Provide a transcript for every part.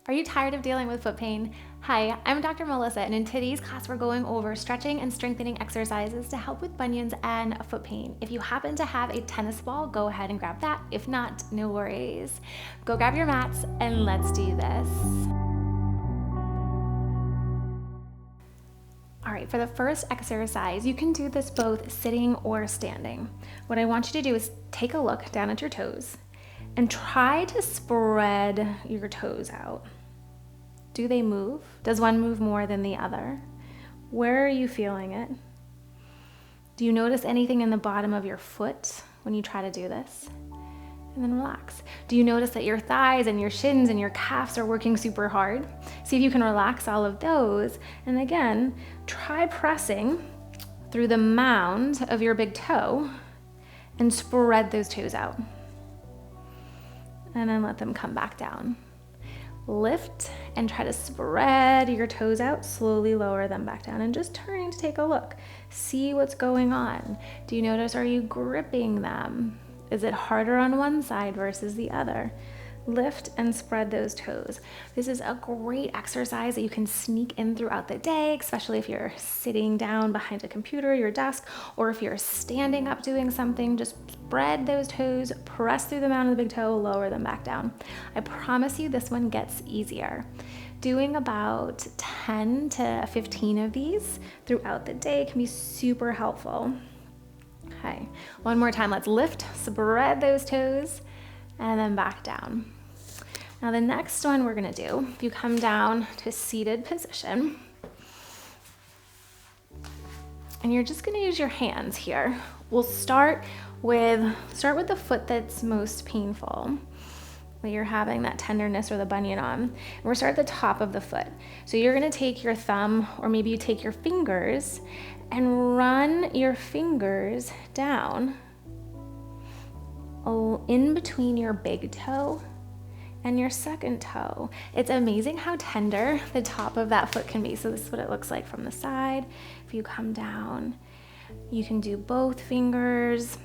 Are you tired of dealing with foot pain? Hi, I'm Dr. Melissa, and in today's class, we're going over stretching and strengthening exercises to help with bunions and foot pain. If you happen to have a tennis ball, go ahead and grab that. If not, no worries. Go grab your mats and let's do this. All right, for the first exercise, you can do this both sitting or standing. What I want you to do is take a look down at your toes and try to spread your toes out. Do they move? Does one move more than the other? Where are you feeling it? Do you notice anything in the bottom of your foot when you try to do this? And then relax. Do you notice that your thighs and your shins and your calves are working super hard? See if you can relax all of those. And again, try pressing through the mound of your big toe and spread those toes out. And then let them come back down. Lift and try to spread your toes out, slowly lower them back down and just turning to take a look. See what's going on. Do you notice, are you gripping them? Is it harder on one side versus the other? Lift and spread those toes. This is a great exercise that you can sneak in throughout the day, especially if you're sitting down behind a computer, your desk, or if you're standing up doing something. Just spread those toes, press through the mound of the big toe, lower them back down. I promise you this one gets easier. Doing about 10 to 15 of these throughout the day can be super helpful. Okay, one more time. Let's lift, spread those toes, and then back down. Now the next one we're gonna do, if you come down to a seated position, and you're just gonna use your hands here. We'll start with the foot that's most painful, where you're having that tenderness or the bunion on. And we're start at the top of the foot. So you're gonna take your thumb, or maybe you take your fingers, and run your fingers down in between your big toe and your second toe. It's amazing how tender the top of that foot can be. So this is what it looks like from the side. If you come down, you can do both fingers.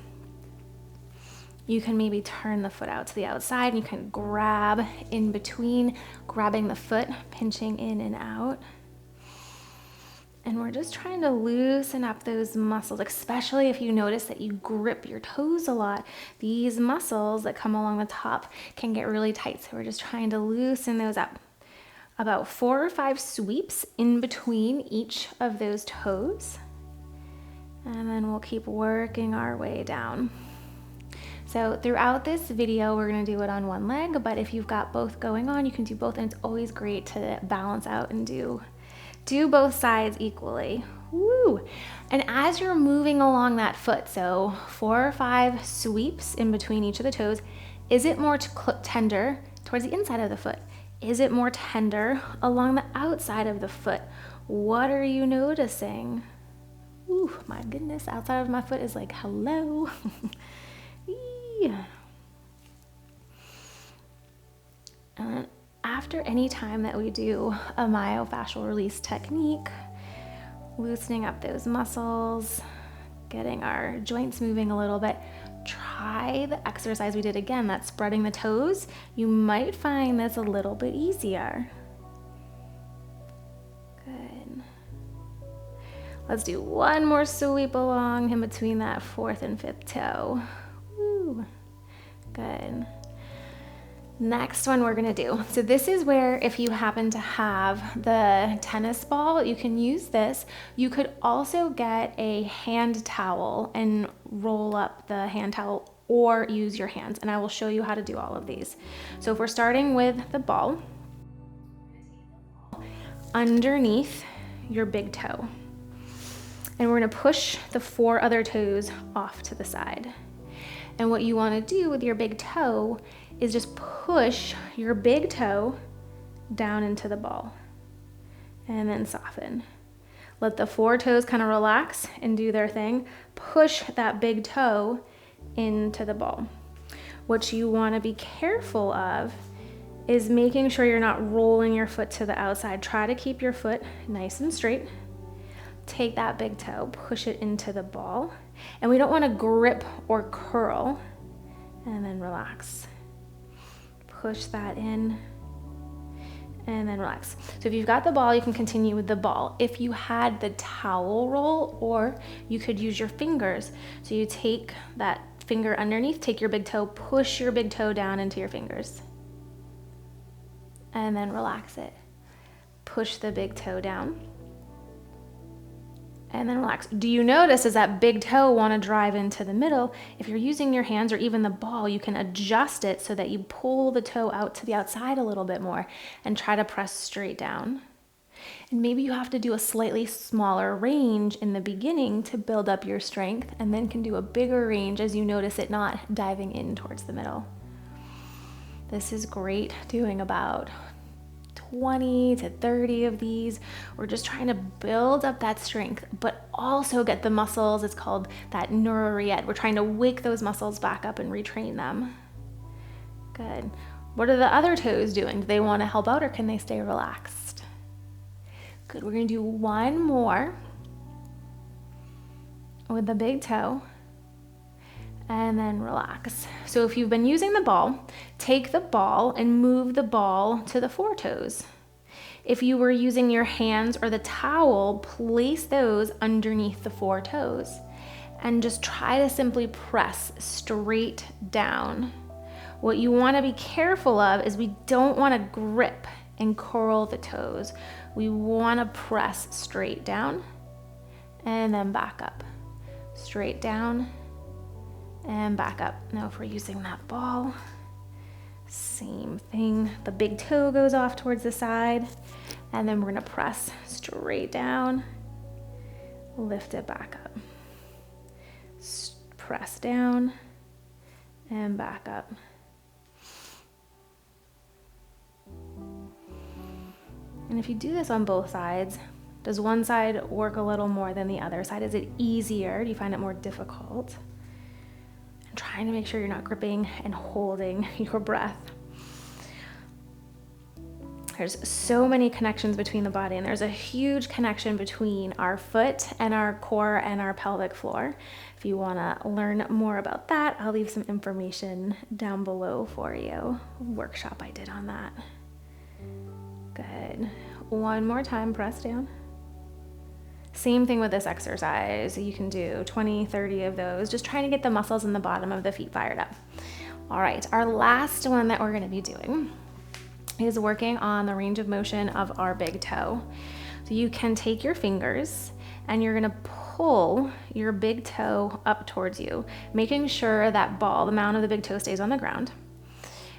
You can maybe turn the foot out to the outside, and you can grab in between, grabbing the foot, pinching in and out. And we're just trying to loosen up those muscles, especially if you notice that you grip your toes a lot. These muscles that come along the top can get really tight. So we're just trying to loosen those up. About 4 or 5 sweeps in between each of those toes. And then we'll keep working our way down. So throughout this video, we're gonna do it on one leg, but if you've got both going on, you can do both, and it's always great to balance out and do both sides equally. Woo! And as you're moving along that foot, so 4 or 5 sweeps in between each of the toes, is it more tender towards the inside of the foot? Is it more tender along the outside of the foot? What are you noticing? Ooh, my goodness, outside of my foot is like, hello. Yeah. After any time that we do a myofascial release technique, loosening up those muscles, getting our joints moving a little bit, try the exercise we did again, that's spreading the toes. You might find this a little bit easier. Good. Let's do one more sweep along in between that 4th and 5th toe. Woo. Good. Next one we're gonna do. So this is where, if you happen to have the tennis ball, you can use this. You could also get a hand towel and roll up the hand towel, or use your hands. And I will show you how to do all of these. So if we're starting with the ball, underneath your big toe. And we're gonna push the 4 other toes off to the side. And what you wanna do with your big toe is just push your big toe down into the ball and then soften. Let the 4 toes kind of relax and do their thing. Push that big toe into the ball. What you want to be careful of is making sure you're not rolling your foot to the outside. Try to keep your foot nice and straight. Take that big toe, push it into the ball. And we don't want to grip or curl. And then relax. Push that in and then relax. So if you've got the ball, you can continue with the ball. If you had the towel roll, or you could use your fingers. So you take that finger underneath, take your big toe, push your big toe down into your fingers, and then relax it. Push the big toe down, and then relax. Do you notice, does that big toe want to drive into the middle? If you're using your hands or even the ball, you can adjust it so that you pull the toe out to the outside a little bit more and try to press straight down. And maybe you have to do a slightly smaller range in the beginning to build up your strength, and then can do a bigger range as you notice it not diving in towards the middle. This is great, doing about 20 to 30 of these. We're just trying to build up that strength, but also get the muscles. It's called that neuro-reet. We're trying to wake those muscles back up and retrain them. Good. What are the other toes doing? Do they want to help out, or can they stay relaxed? Good. We're going to do one more with the big toe, and then relax. So if you've been using the ball, take the ball and move the ball to the four toes. If you were using your hands or the towel, place those underneath the four toes and just try to simply press straight down. What you want to be careful of is we don't want to grip and curl the toes. We want to press straight down and then back up. Straight down and back up. Now if we're using that ball, same thing. The big toe goes off towards the side, and then we're going to press straight down, lift it back up. Press down and back up. And if you do this on both sides, does one side work a little more than the other side? Is it easier? Do you find it more difficult? And trying to make sure you're not gripping and holding your breath. There's so many connections between the body, and there's a huge connection between our foot and our core and our pelvic floor. If you want to learn more about that, I'll leave some information down below for you. Workshop I did on that. Good. One more time, press down. Same thing with this exercise. You can do 20, 30 of those, just trying to get the muscles in the bottom of the feet fired up. All right, our last one that we're going to be doing is working on the range of motion of our big toe. So you can take your fingers and you're going to pull your big toe up towards you, making sure that ball, the mound of the big toe, stays on the ground.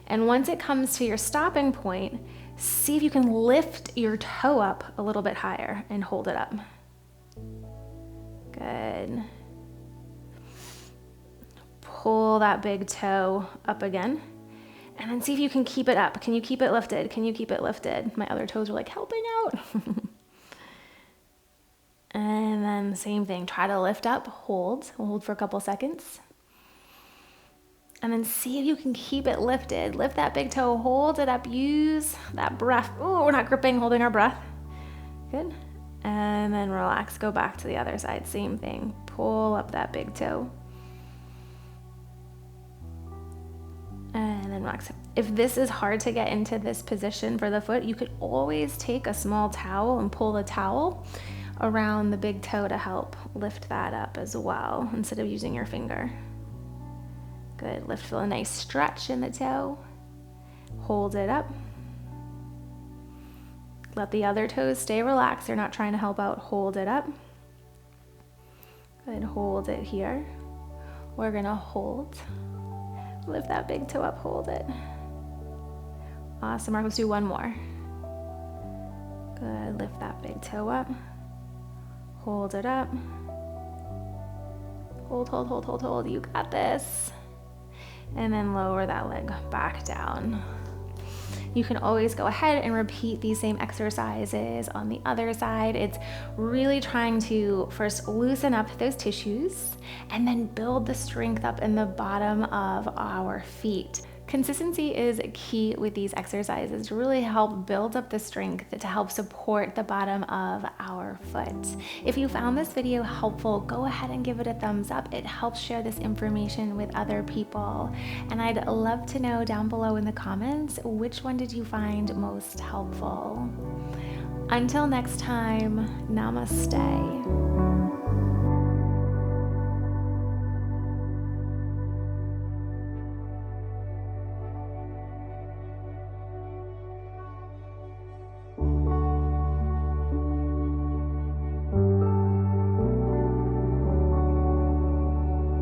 And once it comes to your stopping point, see if you can lift your toe up a little bit higher and hold it up. Good. Pull that big toe up again. And then see if you can keep it up. Can you keep it lifted? Can you keep it lifted? My other toes are like helping out. And then same thing. Try to lift up, hold. Hold for a couple seconds. And then see if you can keep it lifted. Lift that big toe, hold it up, use that breath. Oh, we're not gripping, holding our breath. Good. And then relax, go back to the other side. Same thing. Pull up that big toe. And then relax. If this is hard to get into this position for the foot, you could always take a small towel and pull the towel around the big toe to help lift that up as well, instead of using your finger. Good. Lift, feel a nice stretch in the toe. Hold it up. Let the other toes stay relaxed. They're not trying to help out. Hold it up. Good. Hold it here. We're going to hold. Lift that big toe up. Hold it. Awesome. Let's do one more. Good. Lift that big toe up. Hold it up. Hold, hold, hold, hold, hold. You got this. And then lower that leg back down. You can always go ahead and repeat these same exercises on the other side. It's really trying to first loosen up those tissues and then build the strength up in the bottom of our feet. Consistency is key with these exercises to really help build up the strength to help support the bottom of our foot. If you found this video helpful, go ahead and give it a thumbs up. It helps share this information with other people. And I'd love to know down below in the comments, which one did you find most helpful? Until next time, namaste.